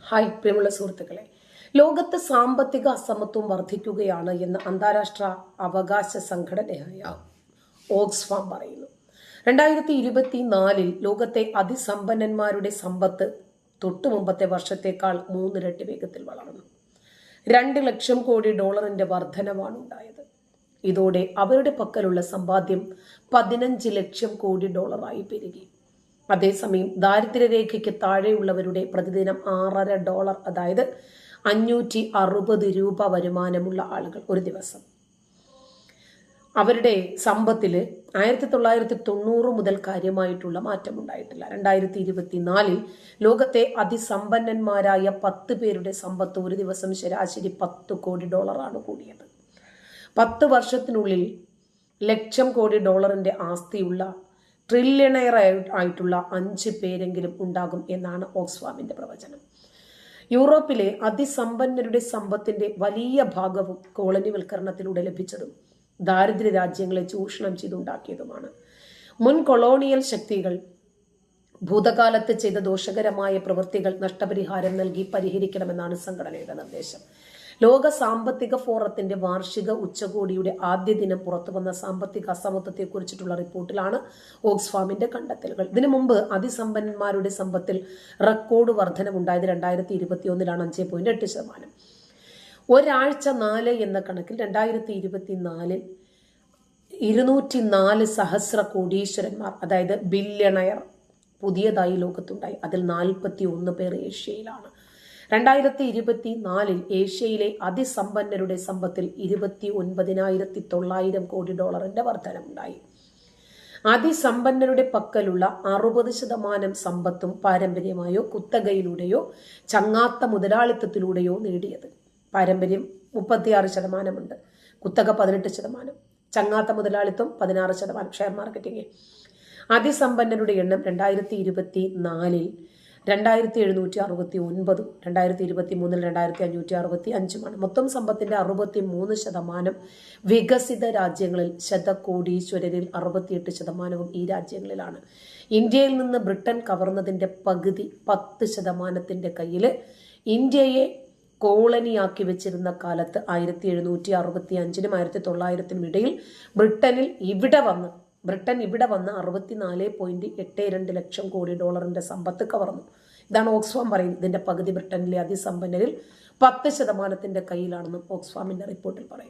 Hi പ്രിയമുള്ള സുഹൃത്തുക്കളെ, ലോകത്ത് സാമ്പത്തിക അസമത്വം വർദ്ധിക്കുകയാണ് എന്ന് അന്താരാഷ്ട്ര അവകാശ സംഘടനയായ ഓക്സ്ഫാം പറയുന്നു. 2024 ലോകത്തെ അതിസമ്പന്നന്മാരുടെ സമ്പത്ത് തൊട്ടു മുമ്പത്തെ വർഷത്തേക്കാൾ 3 ഇരട്ടി വേഗത്തിൽ വളർന്നു. 2 ലക്ഷം കോടി ഡോളറിന്റെ വർധനവാണ് ഉണ്ടായത്. ഇതോടെ അവരുടെ പക്കലുള്ള സമ്പാദ്യം 15 ലക്ഷം കോടി ഡോളറായി പെരുകി. അതേസമയം ദാരിദ്ര്യരേഖയ്ക്ക് താഴെയുള്ളവരുടെ പ്രതിദിനം $6.5 അതായത് 560 രൂപ വരുമാനമുള്ള ആളുകൾ ഒരു ദിവസം അവരുടെ സമ്പത്തിൽ 1990 മുതൽ കാര്യമായിട്ടുള്ള മാറ്റമുണ്ടായിട്ടില്ല. 2024 ലോകത്തെ അതിസമ്പന്നന്മാരായ 10 പേരുടെ സമ്പത്ത് ഒരു ദിവസം ശരാശരി $10 കോടി കൂടിയത്. 10 വർഷത്തിനുള്ളിൽ ലക്ഷം കോടി ഡോളറിന്റെ ആസ്തിയുള്ള ട്രില്യണയർ ആയിട്ടുള്ള 5 പേരെങ്കിലും ഉണ്ടാകും എന്നാണ് ഓക്സ്ഫാമിന്റെ പ്രവചനം. യൂറോപ്പിലെ അതിസമ്പന്നരുടെ സമ്പത്തിന്റെ വലിയ ഭാഗവും കോളനിവൽക്കരണത്തിലൂടെ ലഭിച്ചതും ദാരിദ്ര്യ രാജ്യങ്ങളെ ചൂഷണം ചെയ്തുണ്ടാക്കിയതുമാണ്. മുൻ കൊളോണിയൽ ശക്തികൾ ഭൂതകാലത്ത് ചെയ്ത ദോഷകരമായ പ്രവൃത്തികൾ നഷ്ടപരിഹാരം നൽകി പരിഹരിക്കണമെന്നാണ് സംഘടനയുടെ നിർദ്ദേശം. ലോക സാമ്പത്തിക ഫോറത്തിന്റെ വാർഷിക ഉച്ചകോടിയുടെ ആദ്യ ദിനം പുറത്തുവന്ന സാമ്പത്തിക അസമത്വത്തെക്കുറിച്ചിട്ടുള്ള റിപ്പോർട്ടിലാണ് ഓക്സ്ഫാമിന്റെ കണ്ടെത്തലുകൾ. ഇതിനു മുമ്പ് അതിസമ്പന്നന്മാരുടെ സമ്പത്തിൽ റെക്കോർഡ് വർധനവുണ്ടായത് 2021 5.8%. ഒരാഴ്ച 4 എന്ന കണക്കിൽ 2024 204 സഹസ്ര കോടീശ്വരന്മാർ അതായത് ബില്യണയർ പുതിയതായി ലോകത്തുണ്ടായി. അതിൽ 41 പേർ ഏഷ്യയിലാണ്. 2024 ഏഷ്യയിലെ അതിസമ്പന്നരുടെ സമ്പത്തിൽ 29,900 കോടി ഡോളറിന്റെ വർധനമുണ്ടായി. അതിസമ്പന്നരുടെ പക്കലുള്ള 60% സമ്പത്തും പാരമ്പര്യമായോ കുത്തകയിലൂടെയോ ചങ്ങാത്ത മുതലാളിത്തത്തിലൂടെയോ നേടിയത്. പാരമ്പര്യം 36%, കുത്തക 18%, ചങ്ങാത്ത മുതലാളിത്തം 16%. Share marketing. അതിസമ്പന്നരുടെ എണ്ണം 2024 2769, 2023 2565. മൊത്തം സമ്പത്തിന്റെ 63% വികസിത രാജ്യങ്ങളിൽ, ശതകോടീശ്വരരിൽ 68% ഈ രാജ്യങ്ങളിലാണ്. ഇന്ത്യയിൽ നിന്ന് ബ്രിട്ടൻ കവർന്നതിന്റെ പകുതി 10% കയ്യിൽ. ഇന്ത്യയെ കോളനിയാക്കി വെച്ചിരുന്ന കാലത്ത് 1765 1900 ഇടയിൽ ബ്രിട്ടൻ ഇവിടെ വന്ന് 64.82 ലക്ഷം കോടി ഡോളറിന്റെ സമ്പത്ത് കവർന്നു. ഇതാണ് ഓക്സ്ഫാം പറയുന്നത്. ഇതിന്റെ പകുതി ബ്രിട്ടനിലെ അതിസമ്പന്നരിൽ 10% കയ്യിലാണെന്നും ഓക്സ്ഫാമിന്റെ റിപ്പോർട്ടിൽ പറയുന്നു.